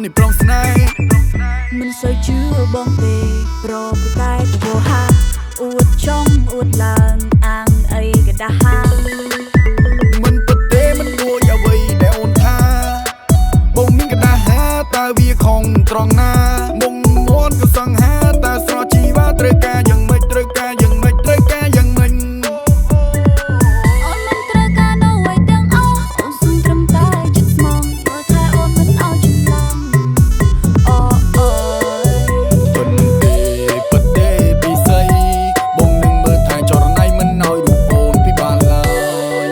នេះប្រងស្នេហ៍មិនសូវជឿបងទេប្រពតែទៅហាអួតចង់អួតឡើងអាងអីក៏ដាហាមិនពិតទេមិនគួរអ្វីដែលអូនថាបងមានកដាហាតើវាខំត្រង់ណាមុំមួនក៏សង្ហាតើស្រជីវ៉ាត្រូវការយ៉ាងម៉េចត្រូវការយ៉ាងម៉េចត្រូវការយ៉ាងម៉េចអូនមិនត្រូវការនៅឲ្យទាំងអស់អូនសុំត្រឹមតែចិត្តស្មងបើថាអូនមិនឲ្យចម្លងអូអូពិតទេពិសីបងនឹងមើលថែចរណៃមិនឲ្យរូបអូនពីបានឡើយ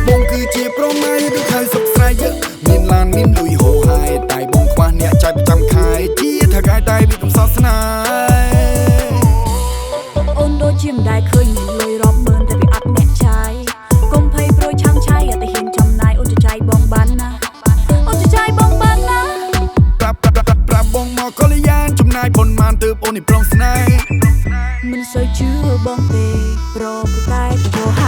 បងគឺជាប្រម៉ៃដូចខៅសុកស្រ័យមានឡានមានលុយហូរហើយតែបងខ្វះអ្នកចែកប្រចាំខែជាថកែតែវាកំសត់ស្នេហ៍អូនដូចជាមិនដែលឃើញមានលុយរាប់ម៉ឺនតែវាអត់អ្នកចាយកុំភ័យព្រួយឆាំឆាយអត់តែហ៊ានចំណាយអូនจะចាយបងបានណាអូនจะចាយបងបានណាប្រាប់បងមកកលយានចំណាយប៉ុន្មានទើបអូននេះប្រងស្នេហ៍មិនសូវជឿបងទេប្រពតែទៅហា